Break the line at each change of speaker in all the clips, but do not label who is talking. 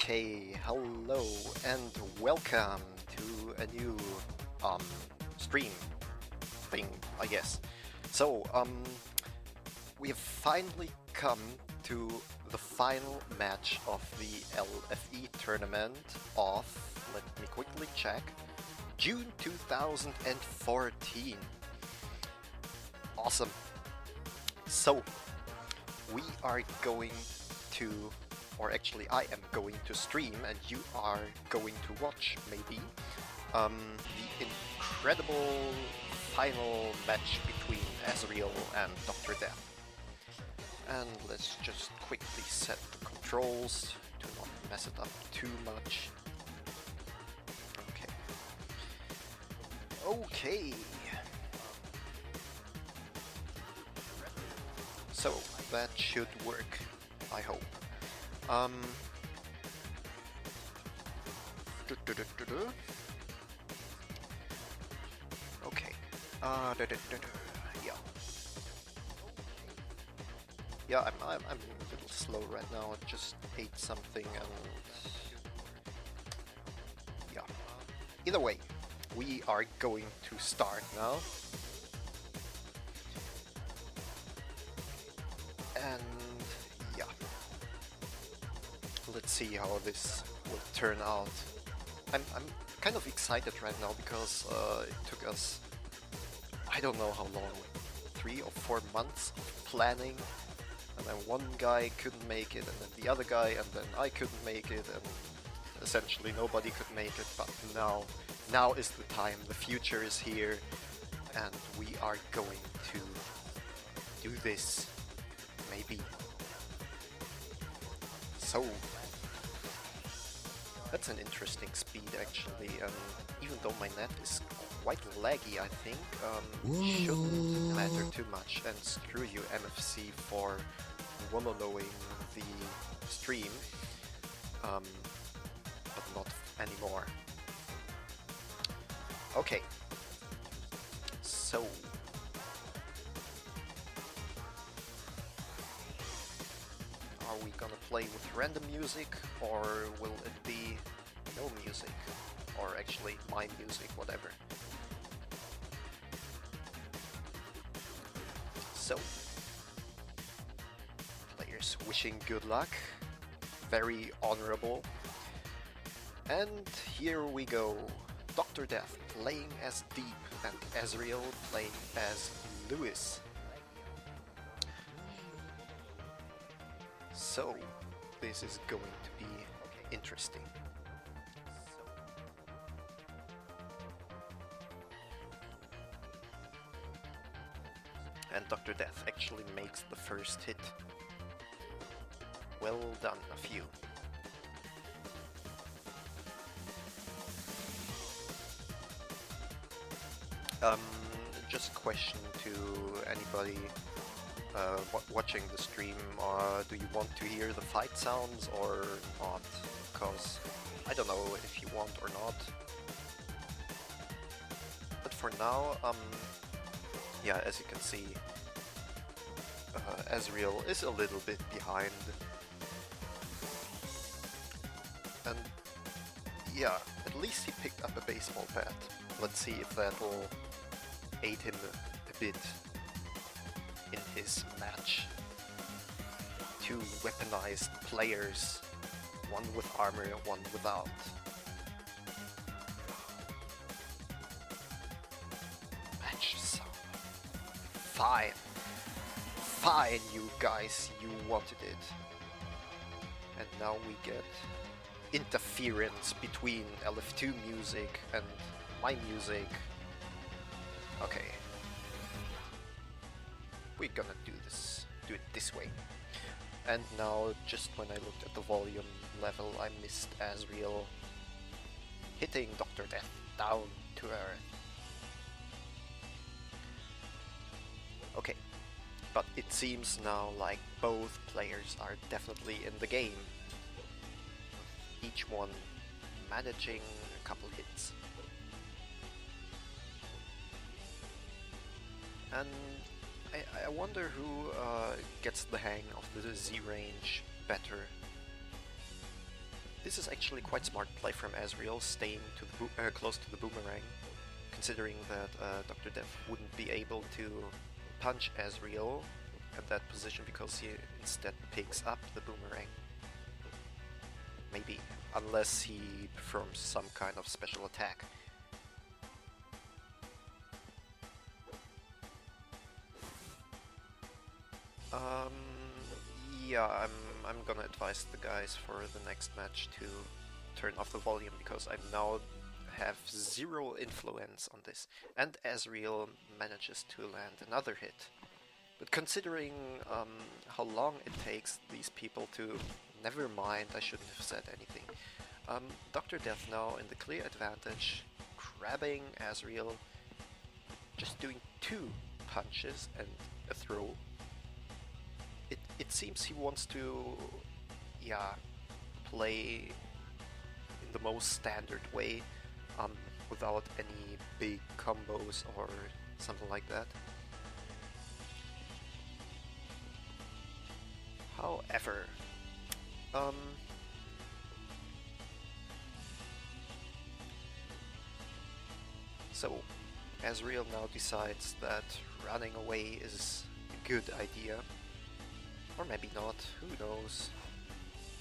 Okay, hello and welcome to a new stream thing, I guess. So, we have finally come to the final match of the LFE tournament of, let me quickly check, June 2014. Awesome. So, we are going to, or actually I am going to stream and you are going to watch, maybe, the incredible final match between Azriel and Dr.Death. And let's just quickly set the controls to not mess it up too much. Okay. So, that should work, I hope. Okay. Yeah. Yeah, I'm a little slow right now. I just ate something and yeah. Either way, we are going to start now. And yeah, let's see how this will turn out. I'm kind of excited right now because it took us, I don't know how long, 3 or 4 months of planning, and then one guy couldn't make it, and then the other guy, and then I couldn't make it, and essentially nobody could make it. But now is the time. The future is here, and we are going to do this. Maybe. So, that's an interesting speed actually, even though my net is quite laggy, I think, shouldn't matter too much, and screw you MFC for wallowing the stream, but not anymore. Okay, so are we gonna play with random music, or will it be no music? Or actually my music, whatever. So, players wishing good luck. Very honorable. And here we go. Dr.Death playing as Deep and Azriel playing as Lewis. So, this is going to be interesting. And Dr.Death actually makes the first hit. Well done, a few. Just a question to anybody watching the stream, do you want to hear the fight sounds or not? Because I don't know if you want or not. But for now, yeah, as you can see, Azriel is a little bit behind. And yeah, at least he picked up a baseball bat. Let's see if that'll aid him a bit in his match. 2 weaponized players, one with armor, one without. Match sound. Fine. Fine, you guys, you wanted it. And now we get interference between LF2 music and my music. Okay. We're gonna do it this way. And now, just when I looked at the volume level, I missed Azriel hitting Dr.Death down to earth. Okay, but it seems now like both players are definitely in the game. Each one managing a couple hits. And I wonder who gets the hang of the Z range better. This is actually quite smart play from Azriel, staying to the close to the boomerang, considering that Dr. Death wouldn't be able to punch Azriel at that position because he instead picks up the boomerang. Maybe, unless he performs some kind of special attack. Yeah, I'm gonna advise the guys for the next match to turn off the volume because I now have zero influence on this. And Azriel manages to land another hit. But considering how long it takes these people to... Never mind, I shouldn't have said anything. Dr. Death now in the clear advantage, grabbing Azriel, just doing 2 punches and a throw. It seems he wants to, yeah, play in the most standard way, without any big combos or something like that. However, so Azriel now decides that running away is a good idea. Or maybe not, who knows.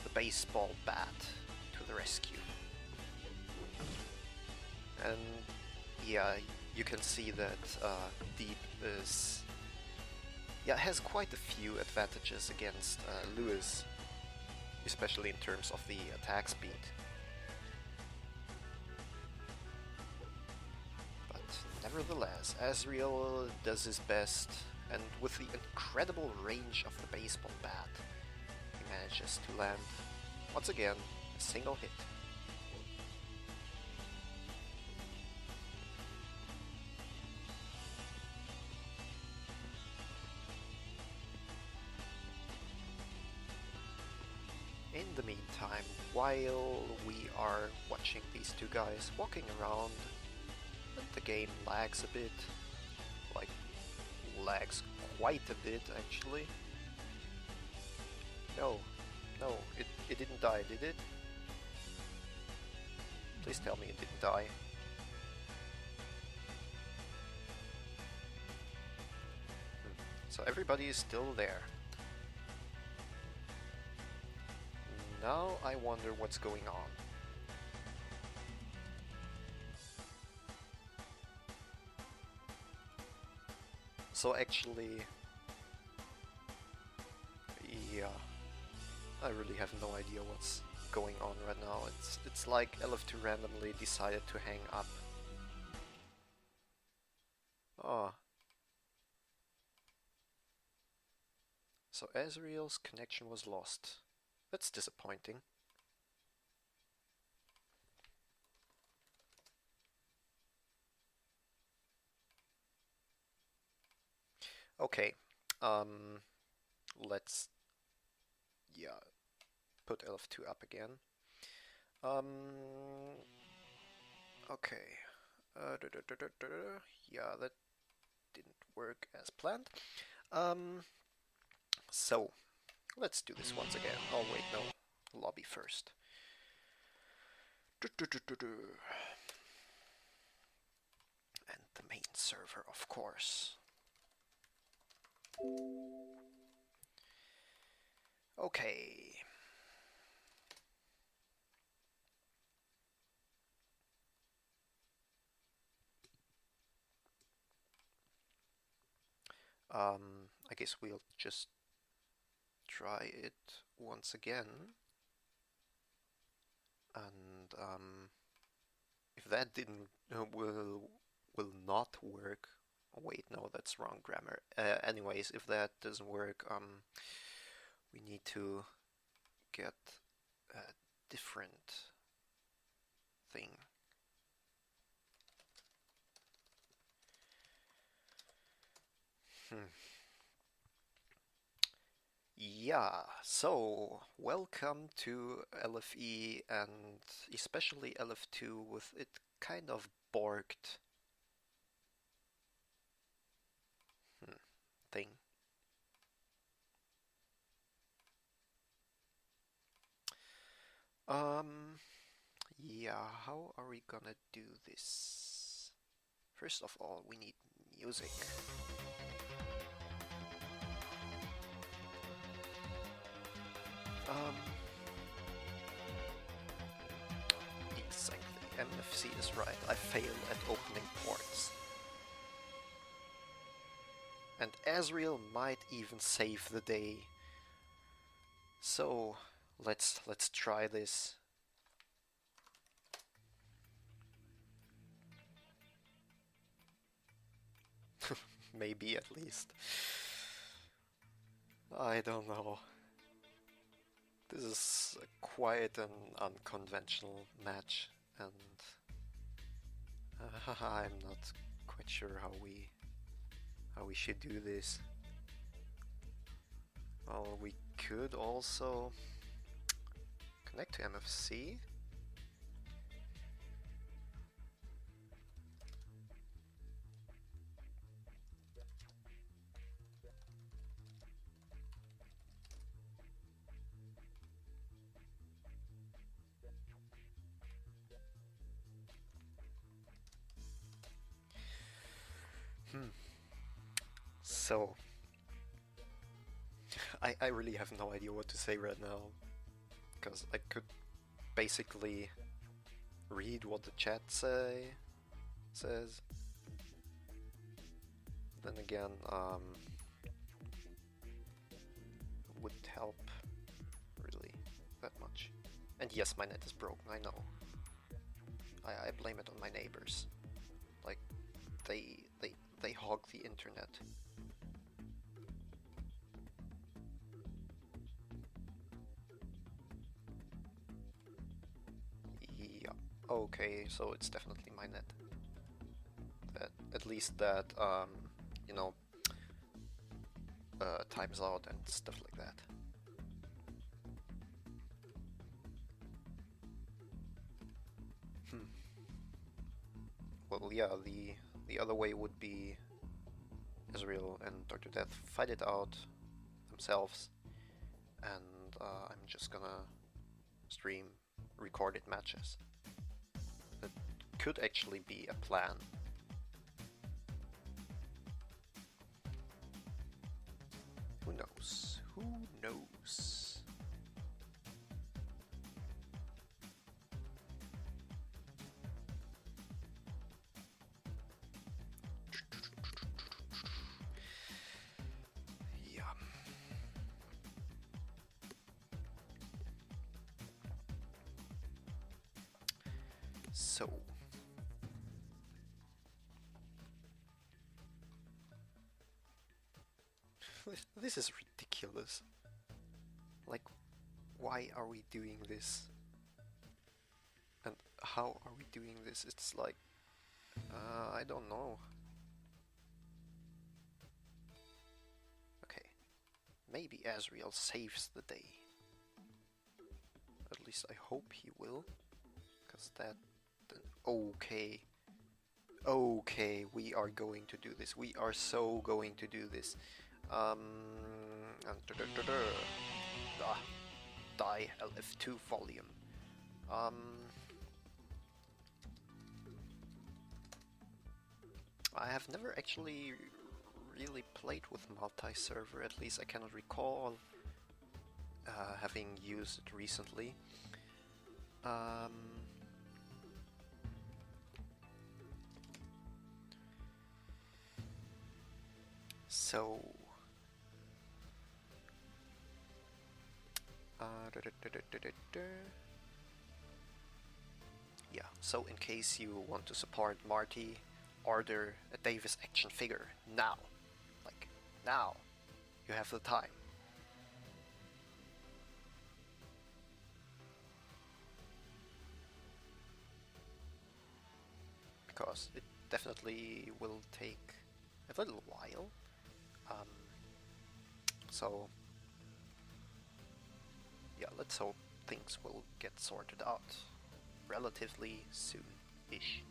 The baseball bat to the rescue. And yeah, you can see that Deep is... yeah, has quite a few advantages against Lewis, especially in terms of the attack speed. But nevertheless, Azriel does his best, and with the incredible range of the baseball bat, he manages to land, once again, a single hit. In the meantime, while we are watching these two guys walking around, the game lags a bit, like lags quite a bit actually. No, it didn't die, did it? Please tell me it didn't die. So everybody is still there. Now I wonder what's going on. So actually, yeah, I really have no idea what's going on right now. It's like LF2 randomly decided to hang up. Oh. So Azriel's connection was lost. That's disappointing. Okay, let's, yeah, put LF2 up again. Okay, yeah, that didn't work as planned. So, let's do this once again. Oh wait, no, lobby first. And the main server, of course. Okay. I guess we'll just try it once again. And if that didn't will not work. Oh, wait, no, that's wrong grammar. Anyways, if that doesn't work, we need to get a different thing. Yeah, so welcome to LFE and especially LF2 with it kind of borked thing. Yeah, how are we gonna do this? First of all, we need music. Um, exactly. MFC is right. I failed at opening ports. And Azriel might even save the day. So, let's try this. Maybe at least. I don't know. This is quite an unconventional match, and I'm not quite sure how we should do this. Well, we could also connect to MFC. So, I really have no idea what to say right now, because I could basically read what the chat says. Then again, wouldn't help really that much. And yes, my net is broken, I know. I blame it on my neighbors. Like, they hog the internet. Yeah. Okay, so it's definitely my net. That at least that you know, times out and stuff like that. Well, yeah, the other way would be Azriel and Dr.Death fight it out themselves, and I'm just gonna stream recorded matches. That could actually be a plan. Who knows? Who knows? Yeah. So. This is ridiculous. Like, why are we doing this? And how are we doing this? It's like, I don't know. Okay, maybe Azriel saves the day. At least I hope he will. Because that... Okay. Okay, we are going to do this. We are so going to do this. Die LF2 volume. I have never actually really played with multi-server, at least I cannot recall having used it recently. So... yeah, so in case you want to support Marty, order a Davis action figure now. Like, now. You have the time. Because it definitely will take a little while. So, yeah, let's hope things will get sorted out relatively soon-ish.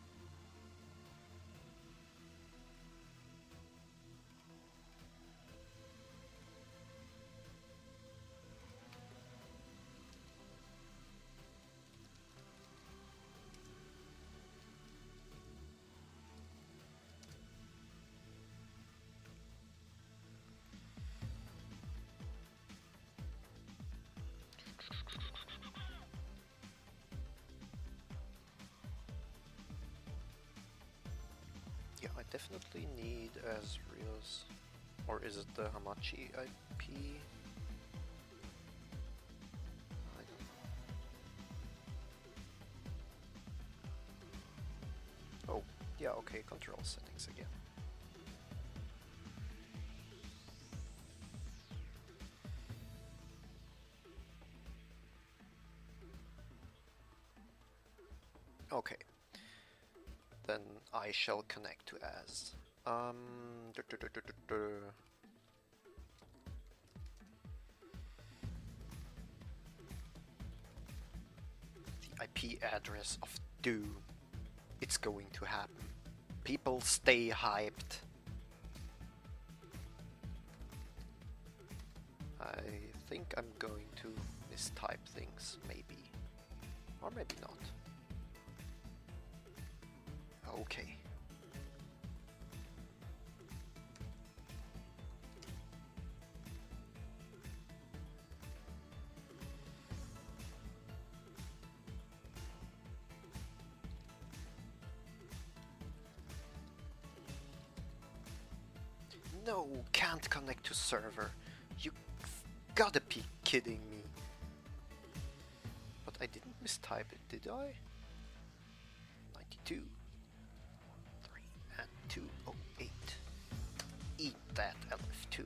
definitely need Azriel's, or is it the Hamachi IP? I don't know. Oh, yeah, okay, control settings again. Okay, then I shall connect to Az. The IP address of Doom. It's going to happen. People stay hyped. I think I'm going to mistype things, maybe. Or maybe not. Okay. No, can't connect to server. You gotta be kidding me. But I didn't mistype it, did I? 92. 3 and 208. Eat that, LF2.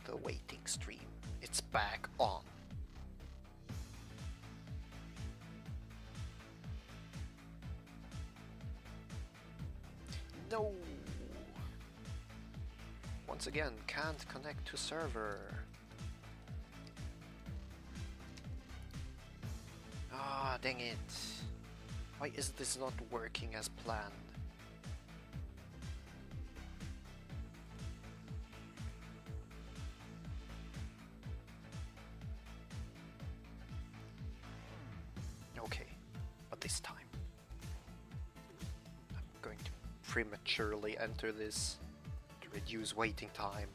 The waiting stream. It's back on. No! Once again, can't connect to server. Ah, dang it. Why is this not working as planned? Okay, but this time I'm going to prematurely enter this to reduce waiting time.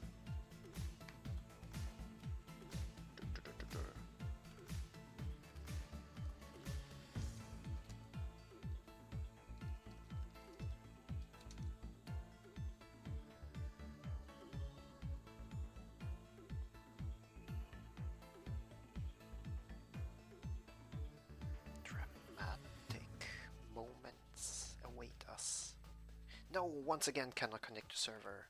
No, once again cannot connect to server.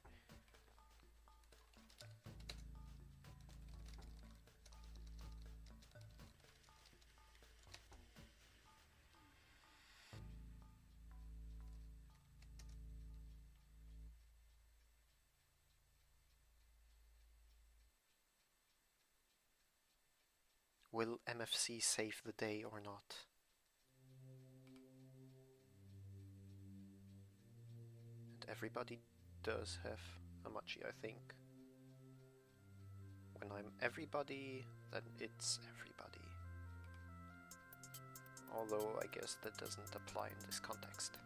Will MFC save the day or not? Everybody does have Hamachi, I think. When I'm everybody, then it's everybody. Although I guess that doesn't apply in this context.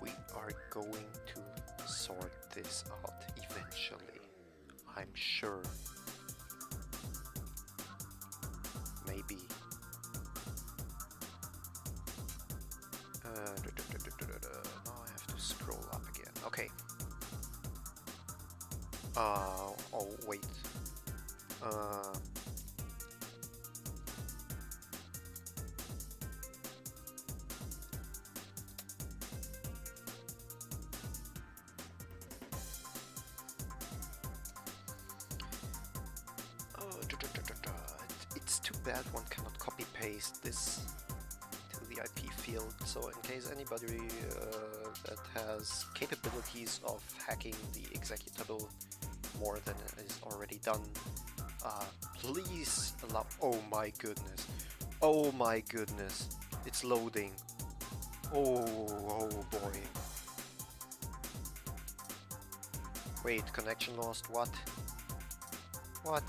We are going to sort this out eventually, I'm sure. Maybe. Now I have to scroll up again. Okay. Oh wait. It's too bad one cannot copy paste this to the IP field, so in case anybody that has capabilities of hacking the executable more than is already done, please allow— oh my goodness, oh my goodness, It's loading. Oh boy. Wait, connection lost, what? What?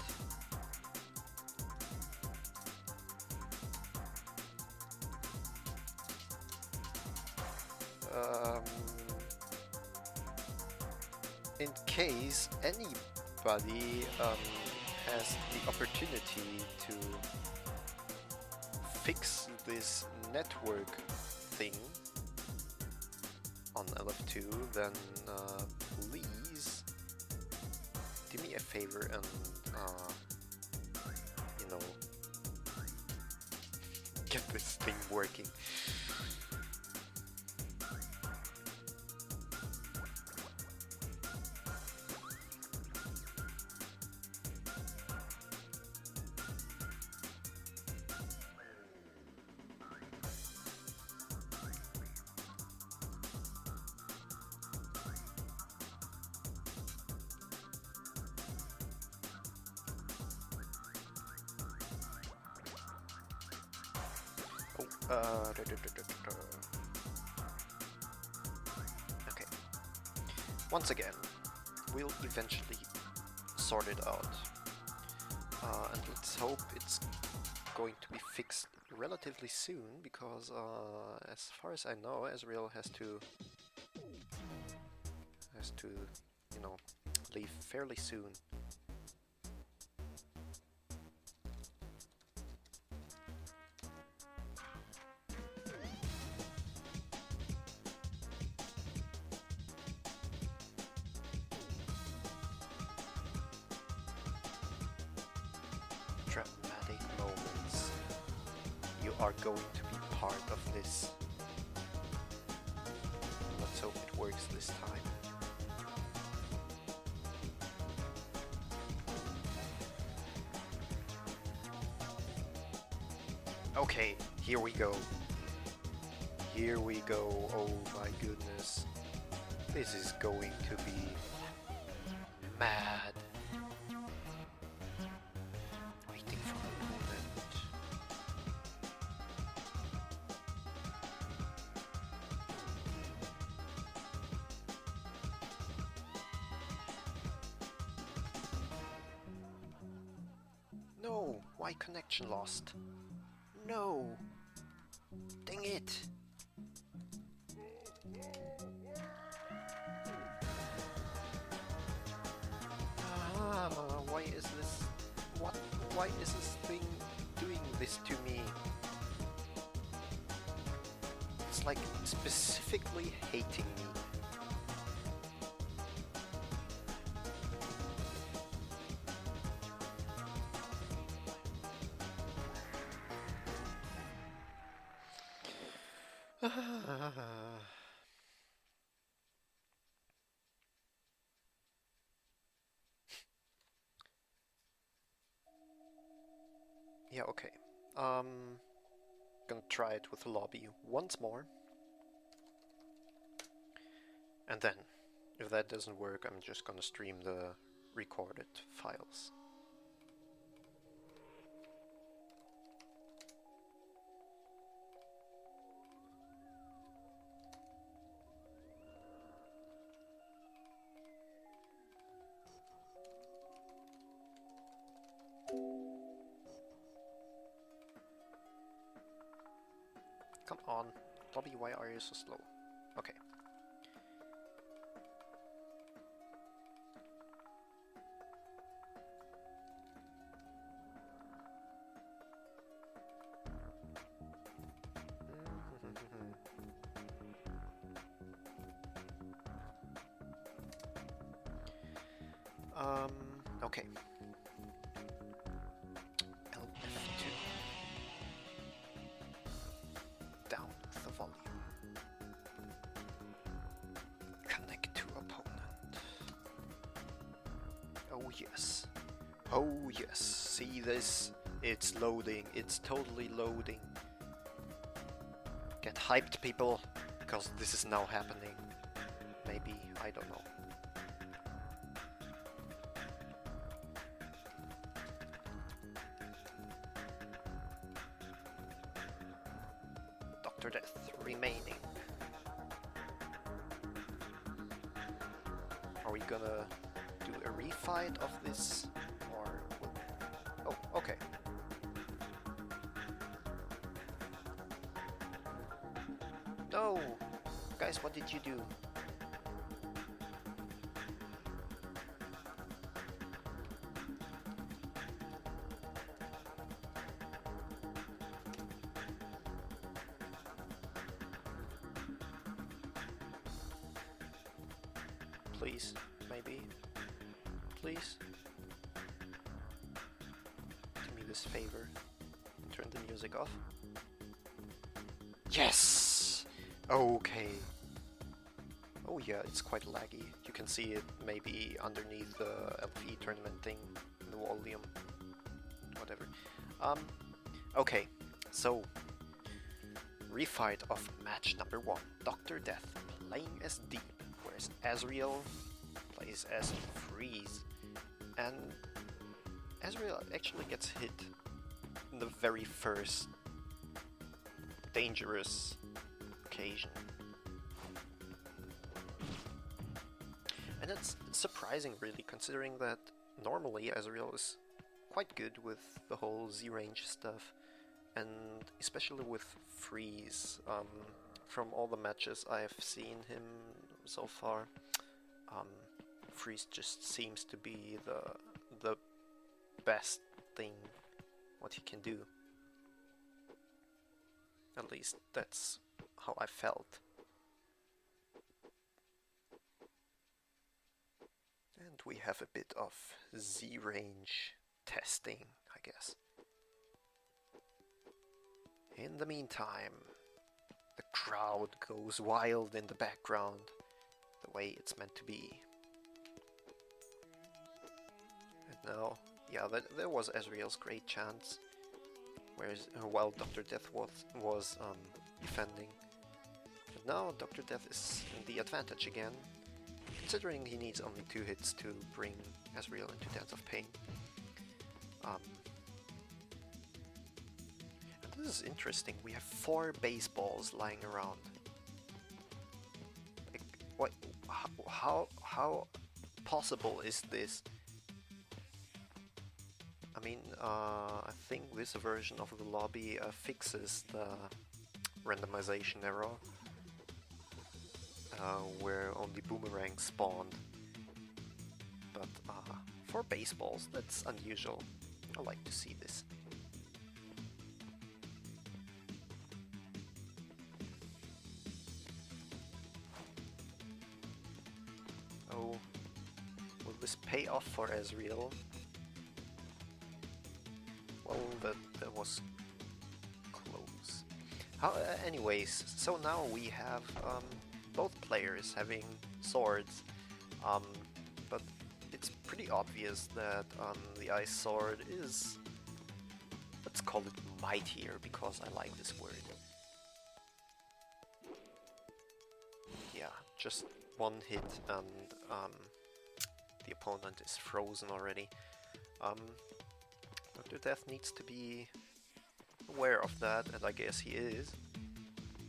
In case anybody has the opportunity to fix this network thing on LF2, then please do me a favor and you know, get this thing working. Okay. Once again, we'll eventually sort it out. And let's hope it's going to be fixed relatively soon, because as far as I know, Azriel has to, you know, leave fairly soon. Dramatic moments. You are going to be part of this. Let's hope it works this time. Okay, here we go. Here we go. Oh my goodness. This is going to be mad. Waiting for a moment. No, why connection lost? No! Dang it! Why is this? What? Why is this thing doing this to me? It's like specifically hating me. Yeah, okay. Gonna try it with the lobby once more. And then, if that doesn't work, I'm just gonna stream the recorded files. Come on, lobby, why are you so slow? Okay. Okay. LF2. Down the volume. Connect to opponent. Oh yes. Oh yes. See this? It's loading. It's totally loading. Get hyped, people, because this is now happening. Maybe, I don't know. Dr. Death remaining. Are we gonna do a refight of this, or... Oh, okay. No! Guys, what did you do? Please, maybe. Please. Do me this favor. Turn the music off. Yes! Okay. Oh yeah, it's quite laggy. You can see it maybe underneath the LFE-Tournament thing, in the volume. Whatever. Okay, so refight of match number 1. Dr. Death playing as Deep, whereas Azriel plays as Freeze. And Azriel actually gets hit in the very first dangerous occasion. And it's surprising, really, considering that normally Azriel is quite good with the whole Z-range stuff, and especially with Freeze. From all the matches I've seen him so far, Freeze just seems to be the best thing what he can do. At least that's how I felt. And we have a bit of Z-range testing, I guess. In the meantime, the crowd goes wild in the background, the way it's meant to be. And now, yeah, there was Azriel's great chance, whereas while Dr. Death was defending. But now Dr. Death is in the advantage again, considering he needs only 2 hits to bring Azriel into Dance of Pain. And this is interesting, we have 4 baseballs lying around. Like, what? How possible is this? I mean, I think this version of the lobby fixes the randomization error, where only boomerangs spawned. But 4 baseballs, that's unusual. I like to see this. Oh, will this pay off for Azriel? Well, that was close. Anyways, so now we have both players having swords, but it's pretty obvious that the ice sword is, let's call it mightier, because I like this word. Yeah, just 1 hit and the opponent is frozen already. Dr. Death needs to be aware of that, and I guess he is,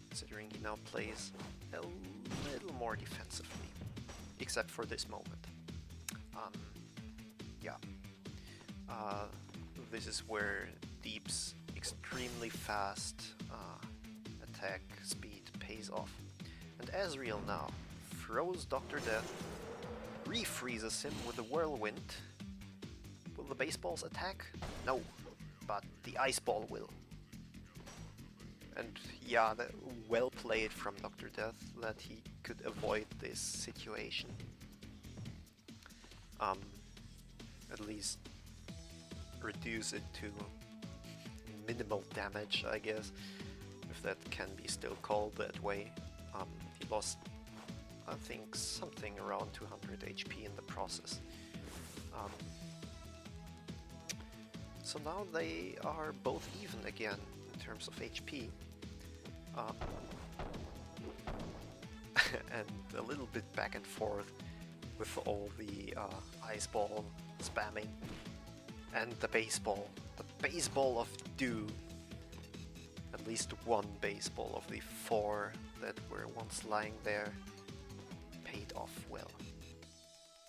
considering he now plays a little more defensively, except for this moment. Yeah, this is where Deep's extremely fast attack speed pays off. And Azriel now throws Dr. Death, refreezes him with a whirlwind. Will the baseballs attack? No, but the ice ball will. And yeah, well played from Dr. Death that he could avoid this situation. At least reduce it to minimal damage, I guess, if that can be still called that way. He lost, I think, something around 200 HP in the process. So now they are both even again in terms of HP. And a little bit back and forth with all the ice ball spamming and the baseball of doom. And least one baseball of the 4 that were once lying there paid off well.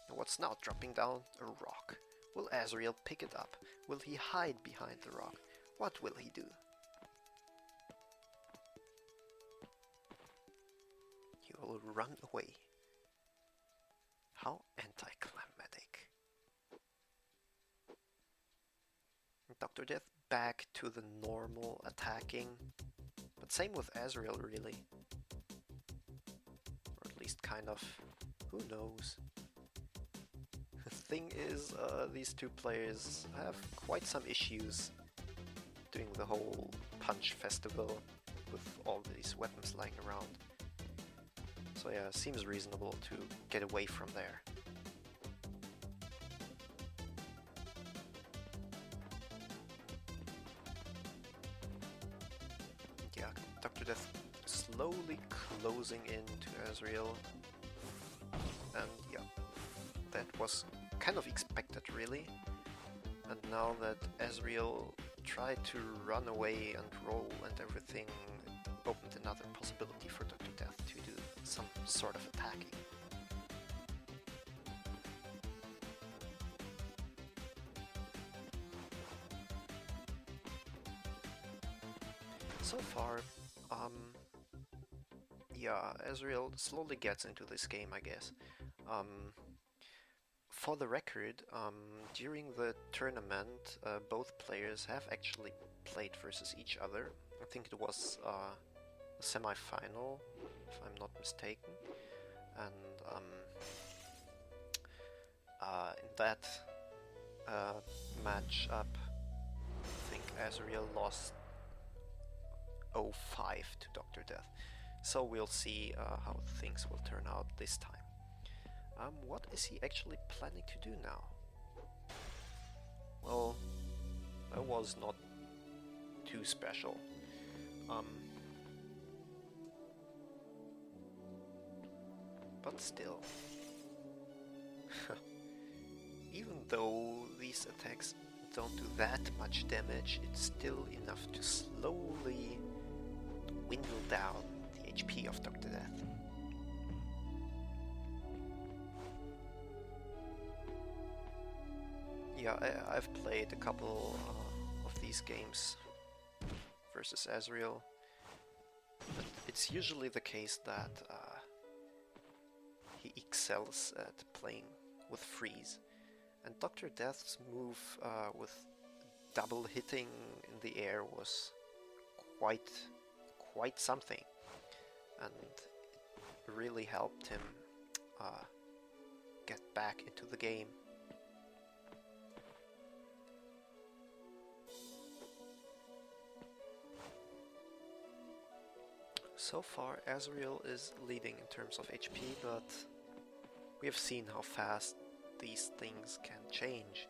And what's now dropping down? A rock. Will Azriel pick it up? Will he hide behind the rock? What will he do? He will run away. How anticlimactic. Dr. Death back to the normal attacking, but same with Azriel really. Or at least kind of, who knows. The thing is, these two players have quite some issues doing the whole punch festival with all these weapons lying around. So yeah, seems reasonable to get away from there. Yeah, Dr. Death slowly closing in to Azriel. And yeah, that was kind of expected really. And now that Azriel tried to run away and roll and everything, opened another possibility for Dr. Death to do some sort of attacking. So far, yeah, Azriel slowly gets into this game, I guess. For the record, during the tournament, both players have actually played versus each other. I think it was a semi-final, if I'm not mistaken, and in that match-up, I think Azriel lost 0-5 to Dr. Death. So we'll see how things will turn out this time. What is he actually planning to do now? Well, that was not too special. But still, even though these attacks don't do that much damage, it's still enough to slowly dwindle down the HP of Dr. Death. Yeah, I've played a couple of these games versus Azriel, but it's usually the case that he excels at playing with freeze. And Dr. Death's move with double hitting in the air was quite something, and it really helped him get back into the game. So far, Azriel is leading in terms of HP, but we have seen how fast these things can change.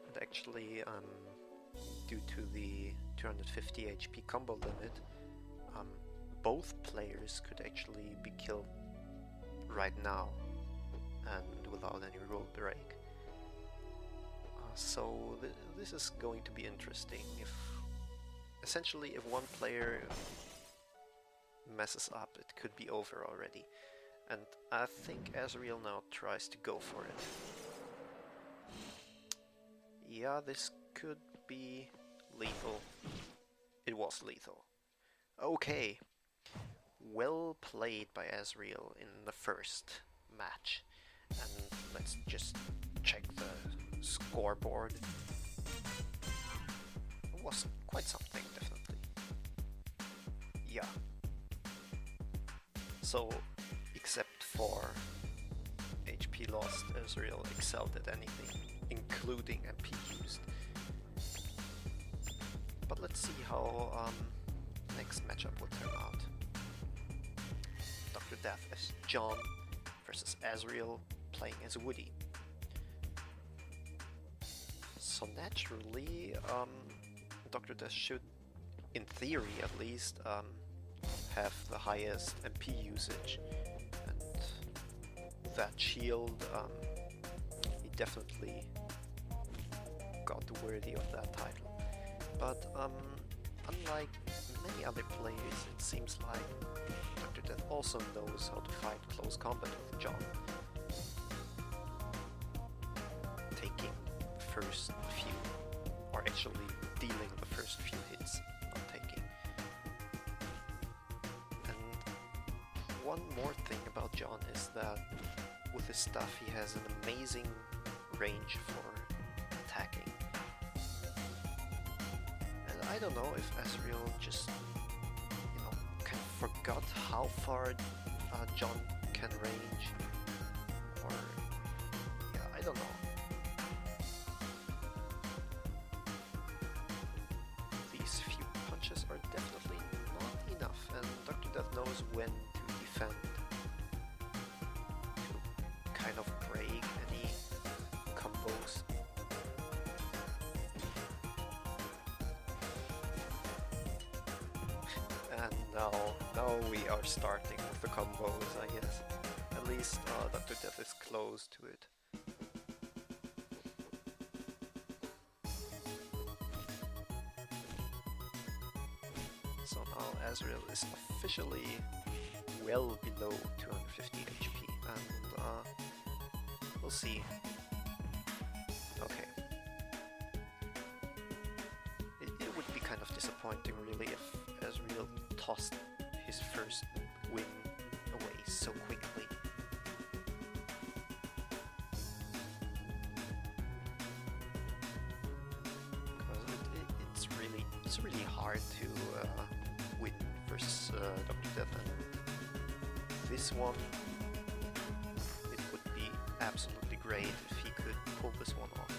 And actually, due to the 250 HP combo limit, both players could actually be killed right now and without any rule break. So this is going to be interesting. Essentially, if one player messes up, it could be over already. And I think Azriel now tries to go for it. Yeah, this could be lethal. It was lethal. Okay. Well played by Azriel in the first match. And let's just check the scoreboard. It was quite something, definitely. Yeah. So, except for HP lost, Azriel excelled at anything, including MP used. But let's see how next matchup will turn out. Dr. Death as John versus Azriel playing as Woody. So naturally, Dr. Death should, in theory at least, have the highest MP usage, and that shield, he definitely got worthy of that title. But unlike many other players, it seems like Dr. Death also knows how to fight close combat with John. Taking the first few, or actually dealing the first few hits, not taking. And one more thing about John is that with his stuff he has an amazing range for attacking. And I don't know if Azriel just, you know, kind of forgot how far John can range, or yeah, I don't know. These few punches are definitely not enough, and Dr. Death knows when to defend, to kind of break any combos. And now we are starting with the combos, I guess. At least Dr. Death is close to it. So now Azriel is officially well below 250 HP, and we'll see. Okay. It would be kind of disappointing really if Azriel tossed his first win away so quickly. Because it's really hard to win versus Dr. Death, and this one, it would be absolutely great if he could pull this one off.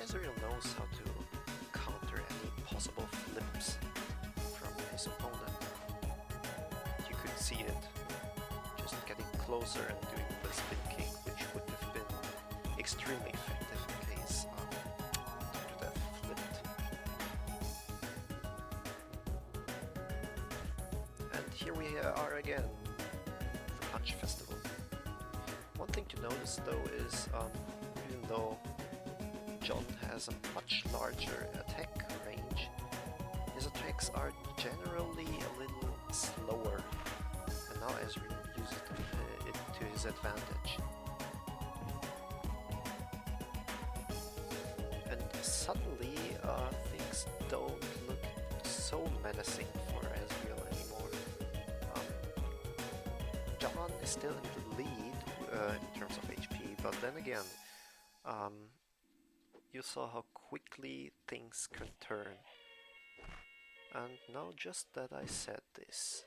Azriel knows how to counter any possible flips from his opponent. You could see it just getting closer and doing the spin kick, which would have been extremely effective in case Dr. Death flipped. And here we are again, the Punch Festival. One thing to notice though is, even though John has a much larger attack range, his attacks are generally a little slower, and now Azriel uses it to his advantage. And suddenly things don't look so menacing for Azriel anymore. John is still in the lead in terms of HP, but then again, you saw how quickly things can turn. And now just that I said this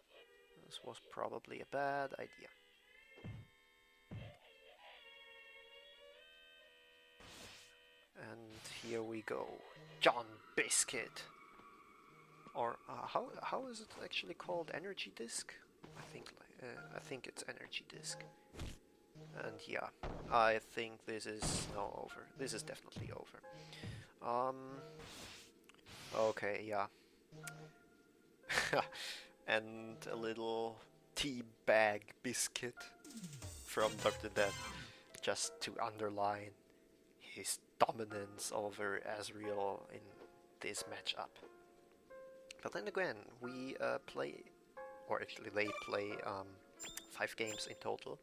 was probably a bad idea. And here we go, John Biscuit, or how is it actually called? Energy Disc? I think it's Energy Disc. And yeah, I think this is now over. This is definitely over. Okay, yeah. And a little tea bag biscuit from Dr. Death, just to underline his dominance over Azriel in this matchup. But then again, we play, or actually they play 5 games in total.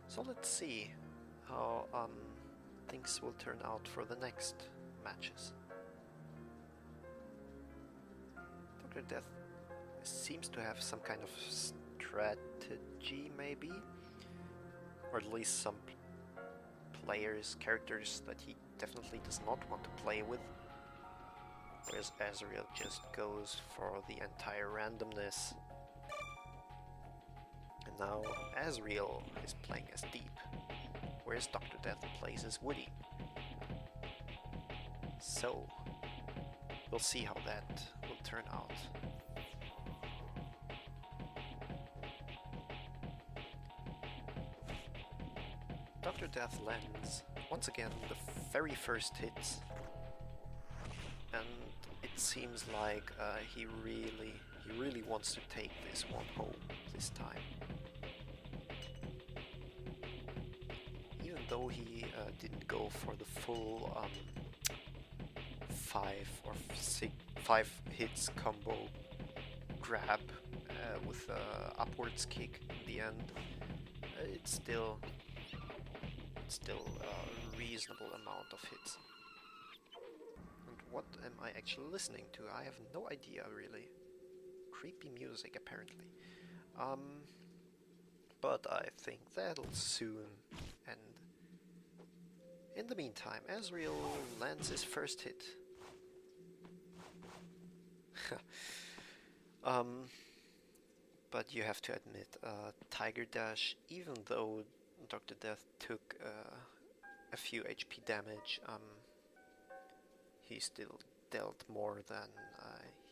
So let's see how things will turn out for the next matches. Dr. Death seems to have some kind of strategy, maybe, or at least some characters that he definitely does not want to play with, whereas Azriel just goes for the entire randomness. And now Azriel is playing as Deep, whereas Dr. Death plays as Woody. So, we'll see how that will turn out. Dr. Death lands, once again, the very first hits, and it seems like he really wants to take this one home this time. Even though he didn't go for the full 5 hits combo grab with a upwards kick in the end, it's still a reasonable amount of hits. And what am I actually listening to? I have no idea really. Creepy music apparently. But I think that'll soon end. In the meantime, Azriel lands his first hit. But you have to admit, Tiger Dash, even though Dr. Death took a few HP damage, he still dealt more than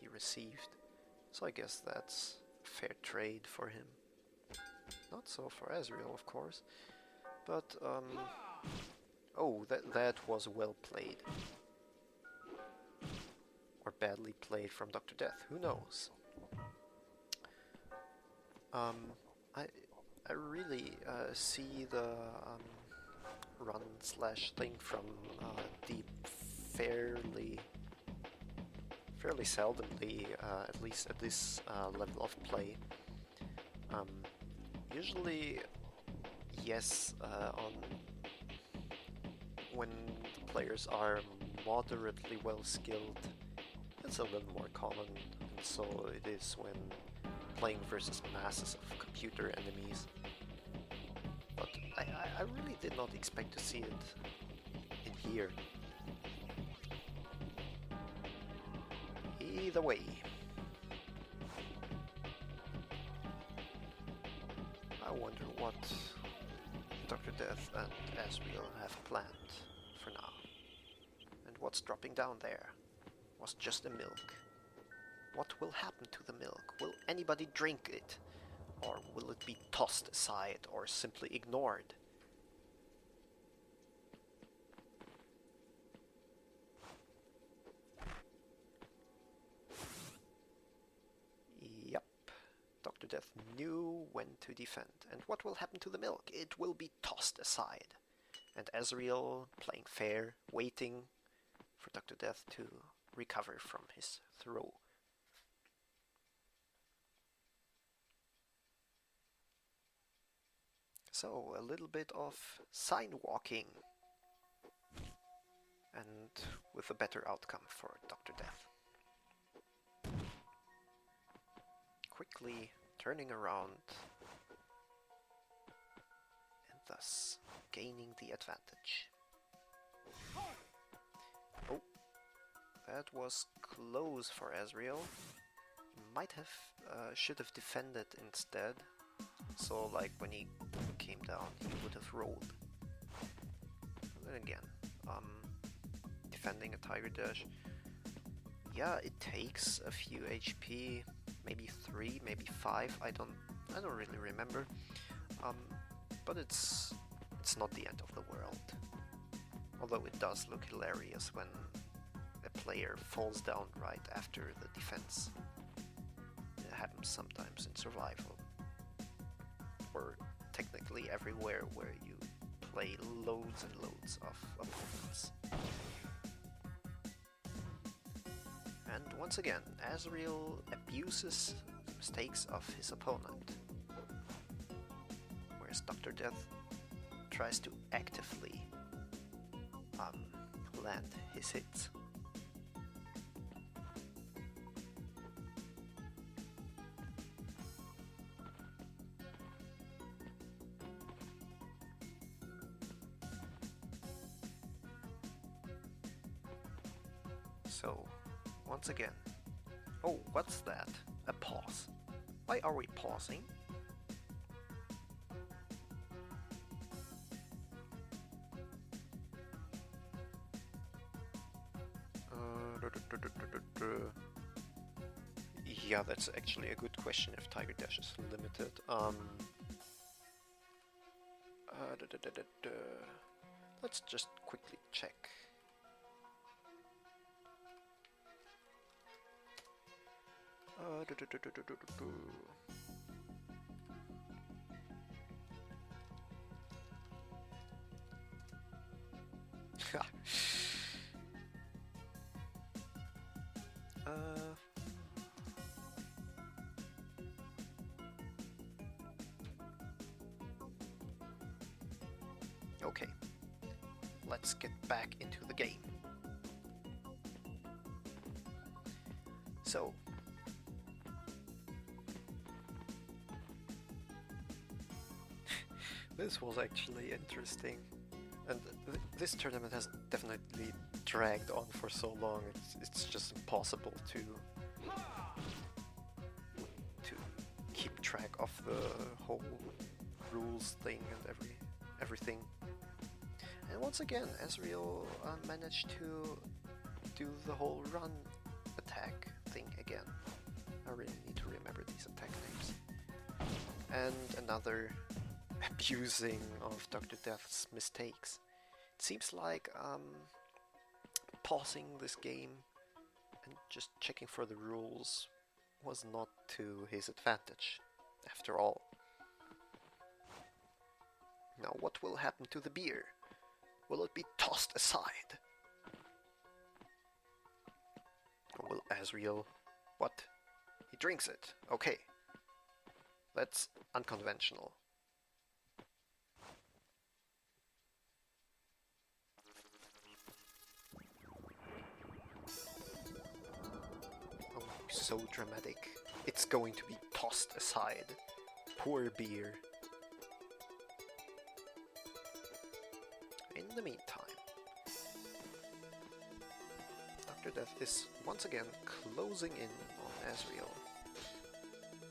he received. So I guess that's a fair trade for him. Not so for Azriel, of course. But, oh, that was well played. Or badly played from Dr. Death, who knows? I really see the run slash thing from Deep fairly seldomly, at least at this level of play. Usually, yes, when the players are moderately well skilled, it's a little more common, and so it is when playing versus masses of computer enemies. But I really did not expect to see it in here. Either way, I wonder what Dr. Death and Azriel have planned for now. And what's dropping down there was just a milk. What will happen to the milk? Will anybody drink it? Or will it be tossed aside or simply ignored? Yep, Dr. Death knew when to defend. And what will happen to the milk? It will be tossed aside. And Azriel, playing fair, waiting for Dr. Death to recover from his throw. So, a little bit of sign walking, and with a better outcome for Dr. Death. Quickly turning around, and thus gaining the advantage. Oh, that was close for Azriel. He might have, should have defended instead. So, like, when he came down, he would have rolled. And then again, defending a Tiger Dash. Yeah, it takes a few HP, maybe 3, maybe 5. I don't really remember. But it's not the end of the world. Although it does look hilarious when a player falls down right after the defense. It happens sometimes in survival. Or technically everywhere where you play loads and loads of opponents. And once again, Azriel abuses the mistakes of his opponent, whereas Dr. Death tries to actively land his hits. So, once again, oh, what's that? A pause. Why are we pausing? Yeah, that's actually a good question if Tiger Dash is limited. Let's just quickly check. uh, okay, let's get back into the game. So, this was actually interesting, and this tournament has definitely dragged on for so long. It's just impossible to keep track of the whole rules thing and everything. And once again, Azriel managed to do the whole run attack thing again. I really need to remember these attack names. And another abusing of Dr. Death's mistakes. It seems like pausing this game and just checking for the rules was not to his advantage, after all. Now what will happen to the beer? Will it be tossed aside? Or will Azriel... What? He drinks it. Okay. That's unconventional. Oh, so dramatic. It's going to be tossed aside. Poor beer. In the meantime, Dr. Death is once again closing in on Azriel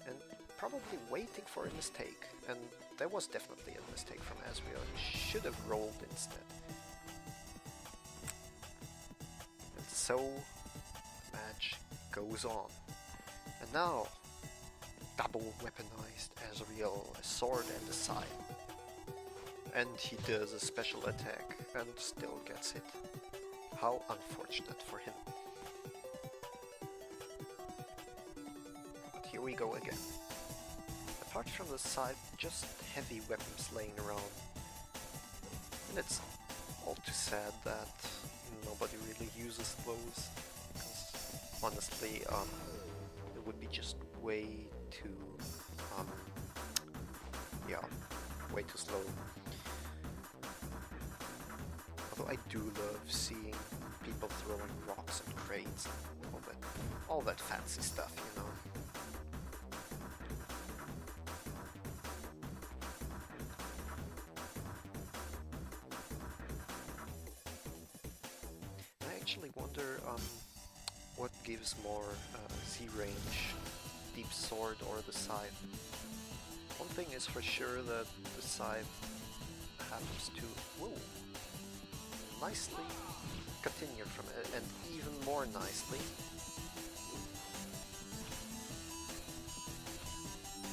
and probably waiting for a mistake, and there was definitely a mistake from Azriel. He should have rolled instead. And so the match goes on. And now, double weaponized Azriel, a sword and a scythe. And he does a special attack and still gets hit. How unfortunate for him. But here we go again. Apart from the side, just heavy weapons laying around. And it's all too sad that nobody really uses those. Because honestly, it would be just way too, way too slow. Although I do love seeing people throwing rocks and crates and all that fancy stuff, you know. I actually wonder what gives more Z-range, deep sword or the scythe. One thing is for sure that the scythe happens to nicely continue from it, and even more nicely.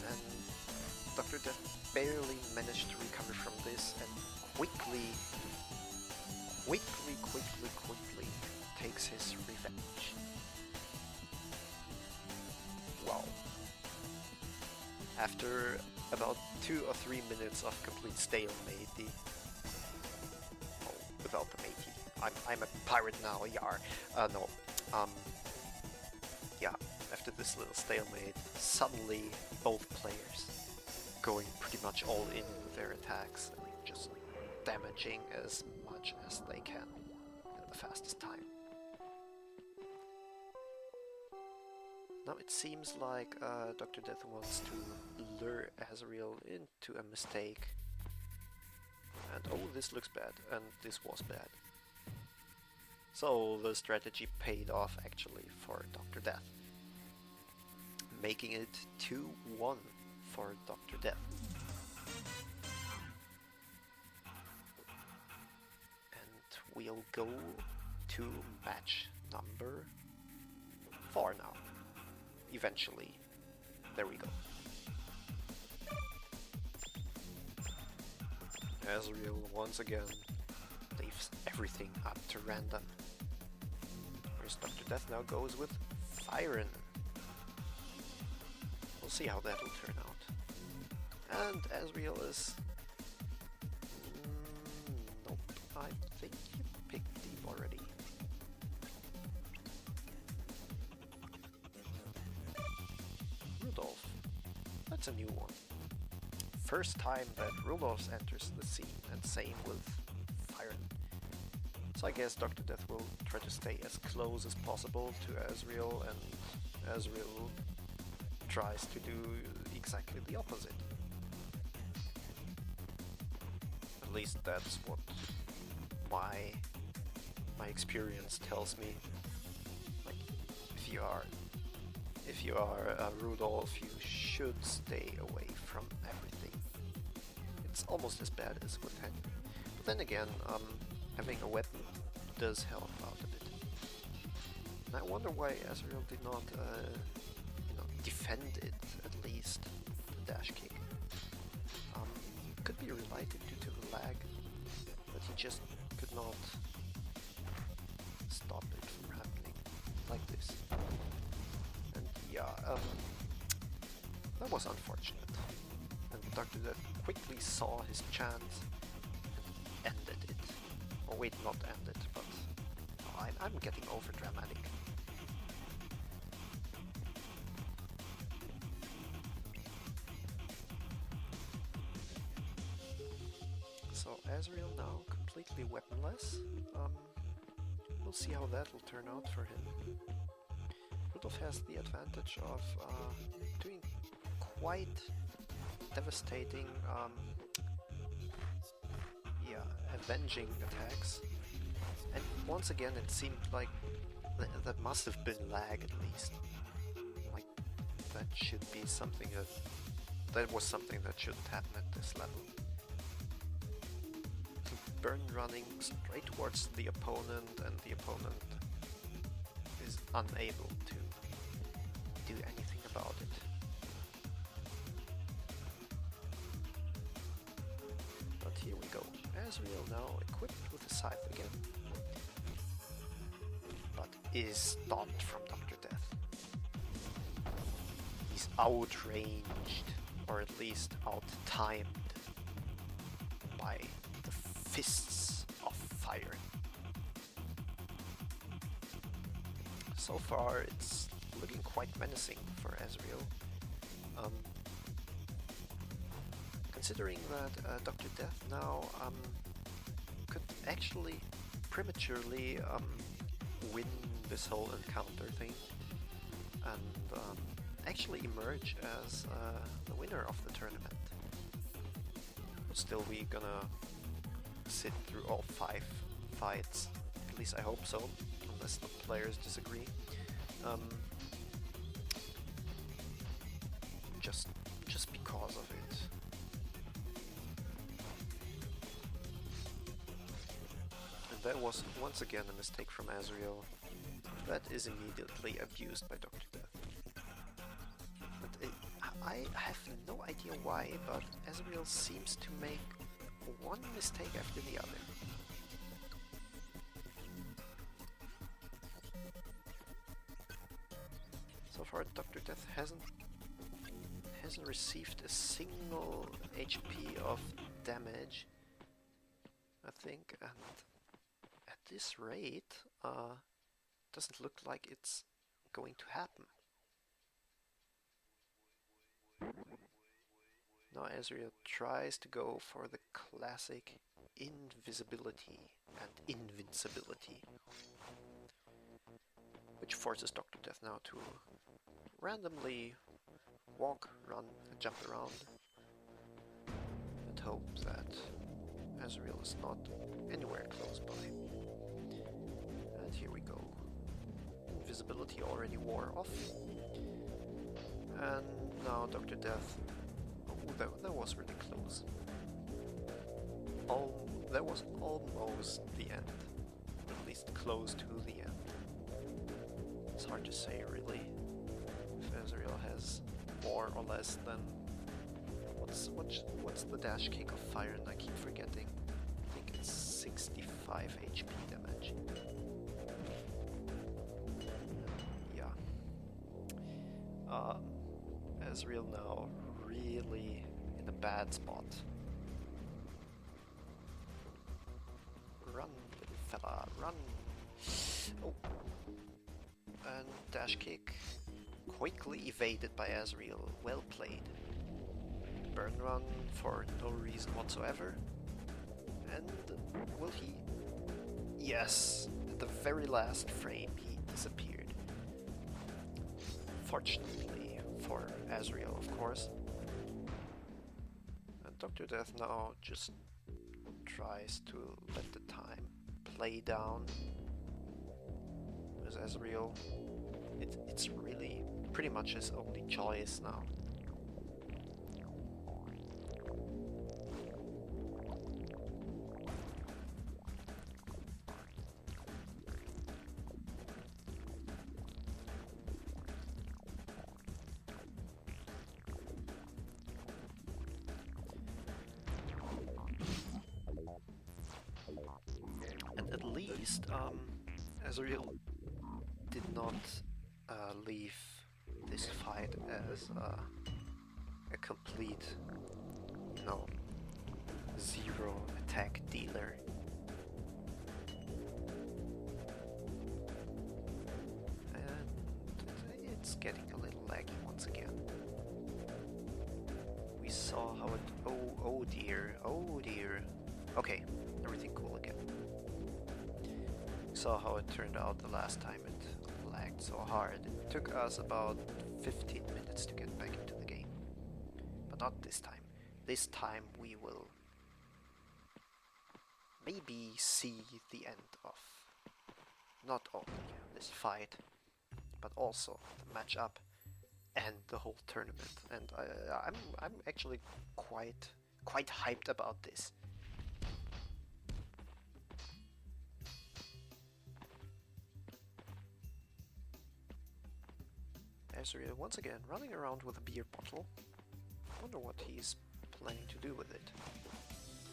And Dr. Death barely managed to recover from this and quickly takes his revenge. Wow. After about 2 or 3 minutes of complete stalemate, without the matey. I'm a pirate now, yar. Yeah, after this little stalemate, suddenly both players going pretty much all in with their attacks and just damaging as much as they can in the fastest time. Now it seems like Dr. Death wants to lure Azriel into a mistake. And oh, this looks bad, and this was bad. So the strategy paid off actually for Dr. Death, making it 2-1 for Dr. Death. And we'll go to match number 4 now. Eventually. There we go. Azriel once again leaves everything up to random. Whereas Dr. Death now goes with Firen. We'll see how that'll turn out. And Azriel is... nope, I think he it's a new one. First time that Rudolph enters the scene, and same with Fire. So I guess Dr.Death will try to stay as close as possible to Azriel, and Azriel tries to do exactly the opposite. At least that's what my experience tells me. Like, if you are Rudolph, you should stay away from everything. It's almost as bad as with Henry. But then again, having a weapon does help out a bit. And I wonder why Azriel did not defend it, at least, the dash kick. Could be related due to the lag, but he just could not stop it from happening like this. And yeah, that was unfortunate. And Dr. Death quickly saw his chance and ended it. Or wait, not ended, but I'm getting over dramatic. So Azriel now completely weaponless. We'll see how that will turn out for him. Rudolph has the advantage of doing quite devastating, avenging attacks. And once again, it seemed like that must have been lag at least. Like, that should be something that was something that shouldn't happen at this level. Burn running straight towards the opponent, and the opponent is unable to do anything about it. But here we go. Azriel now equipped with a scythe again, but is stopped from Dr. Death. He's outranged, or at least out-timed by the fists of fire. So far it's looking quite menacing for Azriel. Considering that Dr. Death now could actually prematurely win this whole encounter thing and actually emerge as the winner of the tournament. Still, we're gonna sit through all 5 fights. At least I hope so, unless the players disagree. Just because of it. And that was once again a mistake from Azriel. That is immediately abused by Dr. Death. But I have no idea why, but Azriel seems to make one mistake after the other. So far, Dr. Death hasn't received a single HP of damage, I think, and at this rate, doesn't look like it's going to happen. Now Azriel tries to go for the classic invisibility and invincibility, which forces Dr. Death now to randomly walk, run, and jump around and hope that Azriel is not anywhere close by. And here we go. Invisibility already wore off, and now Dr. Death. Oh, that was really close. That was almost the end, at least close to the end. It's hard to say really if Azriel has more or less than what's the dash kick of fire, and I keep forgetting. I think it's 65 HP damage. Yeah. Azriel now really in a bad spot. Run, little fella, run! Oh. And dash kick quickly evaded by Azriel. Well played. burn run for no reason whatsoever. And will he? Yes, at the very last frame he disappeared. Fortunately for Azriel, of course. And Dr. Death now just tries to let the time play down with Azriel. It's really pretty much his only choice now. And at least Azriel did not leave this fight as a complete, zero attack dealer. And it's getting a little laggy once again. We saw how it... oh dear. Okay, everything cool again. We saw how it turned out the last time it lagged so hard. It took us about 15 minutes to get back into the game. But not this time. This time we will maybe see the end of not only this fight, but also the matchup and the whole tournament. And I'm actually quite hyped about this. Azriel once again running around with a beer bottle. Wonder what he's planning to do with it.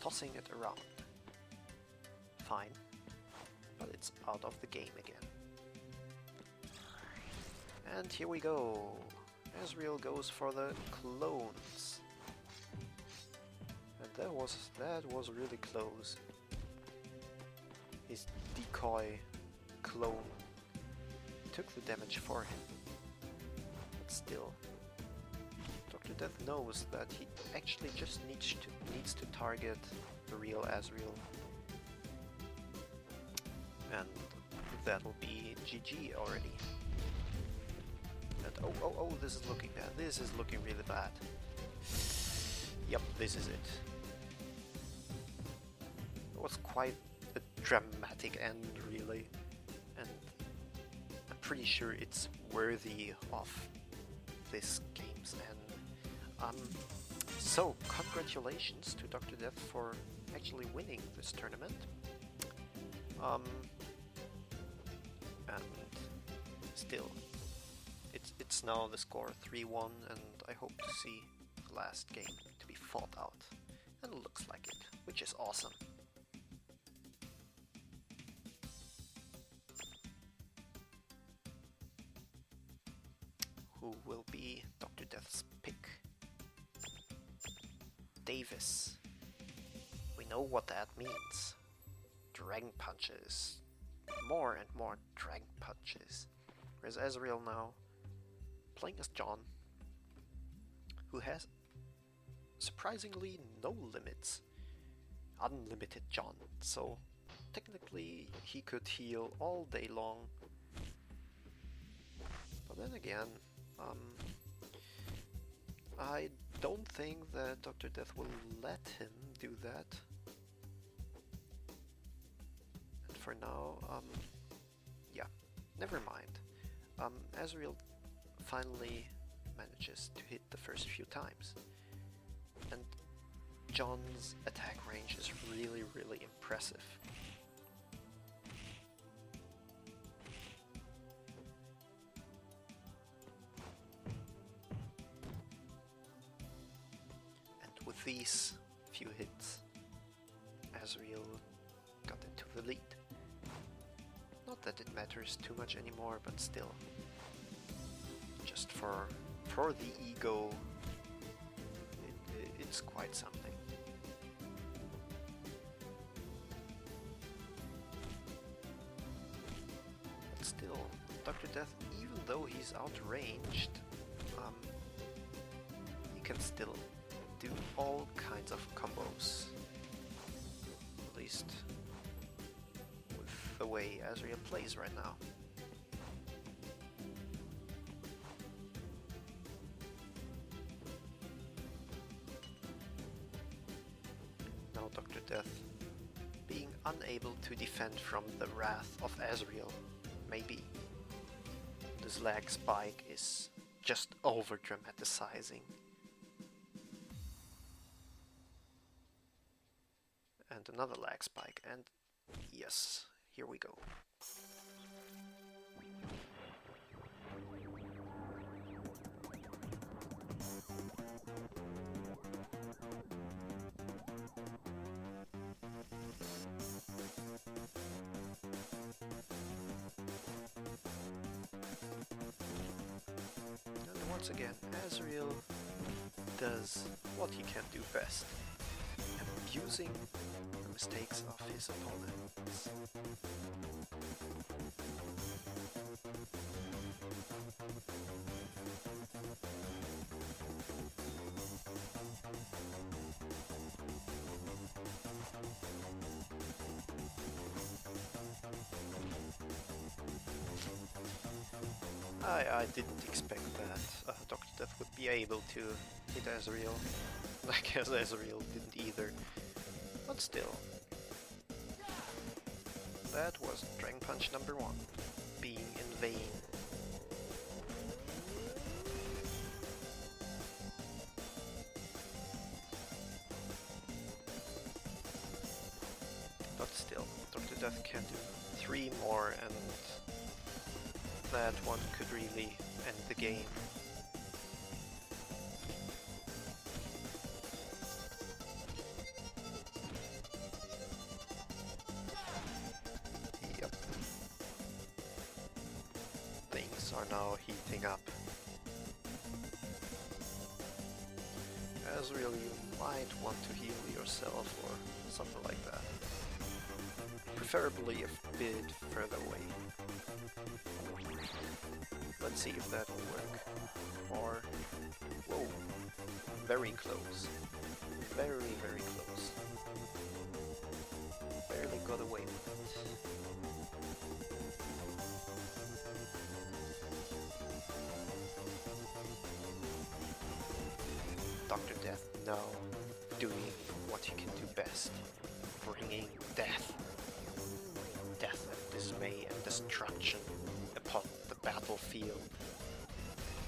Tossing it around. Fine. But it's out of the game again. And here we go. Azriel goes for the clones. And that was really close. His decoy clone took the damage for him. But still, Dr. Death knows that he actually just needs to target the real Azriel. And that'll be GG already. And oh, this is looking bad. This is looking really bad. Yep, this is it. It was quite a dramatic end, really. And I'm pretty sure it's worthy of this game's end. So, congratulations to Dr. Death for actually winning this tournament. And still, it's now the score 3-1, and I hope to see the last game to be fought out. And it looks like it, which is awesome. Who will be Dr. Death's pick? Davis. We know what that means. Dragon punches. More and more dragon punches. Whereas Azriel now playing as John, who has surprisingly no limits. Unlimited John. So technically he could heal all day long. But then again, I don't think that Dr. Death will let him do that. And for now, yeah, never mind. Azriel finally manages to hit the first few times. And John's attack range is really, really impressive. And with these few hits, Azriel got into the lead. Not that it matters too much anymore, but still. Just for the ego, it's quite something. But still, Dr. Death, even though he's outranged, he can still do all kinds of combos. At least with the way Azriel plays right now. Now Dr.Death being unable to defend from the wrath of Azriel. Maybe this lag spike is just over dramatizing. And another lag spike, and yes, here we go. And once again, Azriel does what he can do best, abusing the mistakes of his opponents. I didn't expect that Dr.Death would be able to hit Azriel. I guess Azriel didn't either. But still. That was Dragon Punch number 1, being in vain. But still, Dr.Death can do 3 more and that one could really end the game. Yep. Things are now heating up. Azriel, you might want to heal yourself or something like that. Preferably a bit further away. Let's see if that'll work. Or... whoa! Very close. Very, very close. Barely got away with it. Dr.Death now doing what he can do best. Bringing death. Death and dismay and destruction upon the battlefield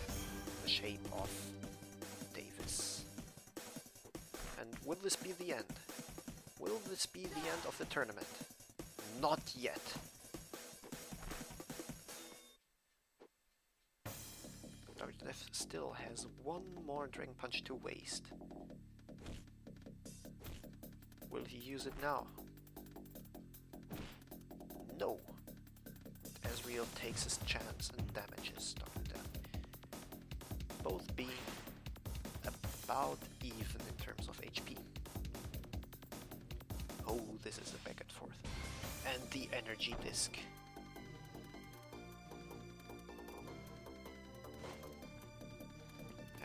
in the shape of Davis. And will this be the end? Will this be the end of the tournament? Not yet. Dr.Death still has one more Dragon Punch to waste. Will he use it now? No. Azriel takes his chance and damages Dr.Death. Both being about even in terms of HP. Oh, this is a back and forth. And the energy disc.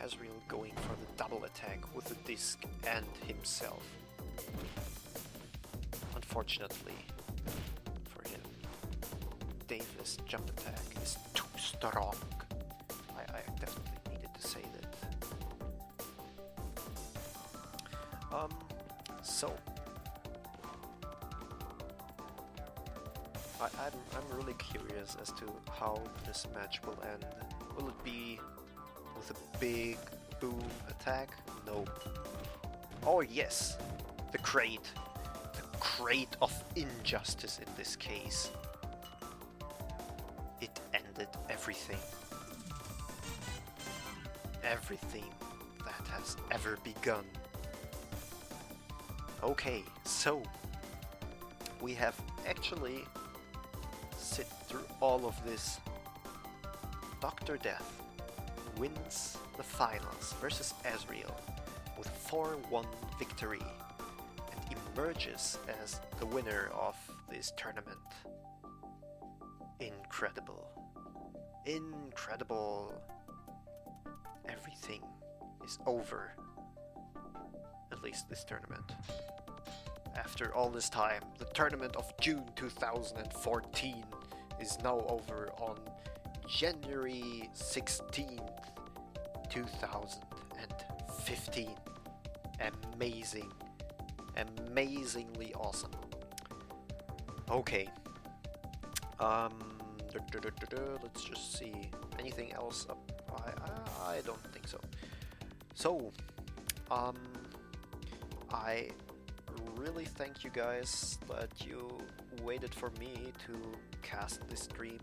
Azriel going for the double attack with the disc and himself. Unfortunately for him, Davis' jump attack is too strong. I definitely needed to say that. So I'm really curious as to how this match will end. Will it be with a big boom attack? No. Oh yes, the crate of injustice in this case. It ended everything. Everything that has ever begun. Okay, so we have actually sit through all of this. Dr.Death wins the finals versus Azriel with 4-1 victory and emerges as the winner of this tournament. Incredible. Incredible. Everything is over. at least this tournament. After all this time, the tournament of June 2014 is now over on January 16th, 2015. Amazing. Amazingly awesome. Okay. Let's just see. Anything else up? I don't think so. So, I really thank you guys that you waited for me to cast this stream,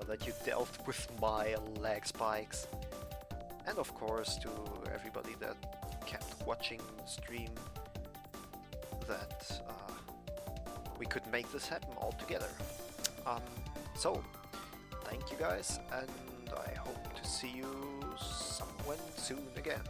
that you dealt with my lag spikes, and of course to everybody that kept watching the stream, that we could make this happen all together. So, thank you guys, and I hope to see you someone soon again.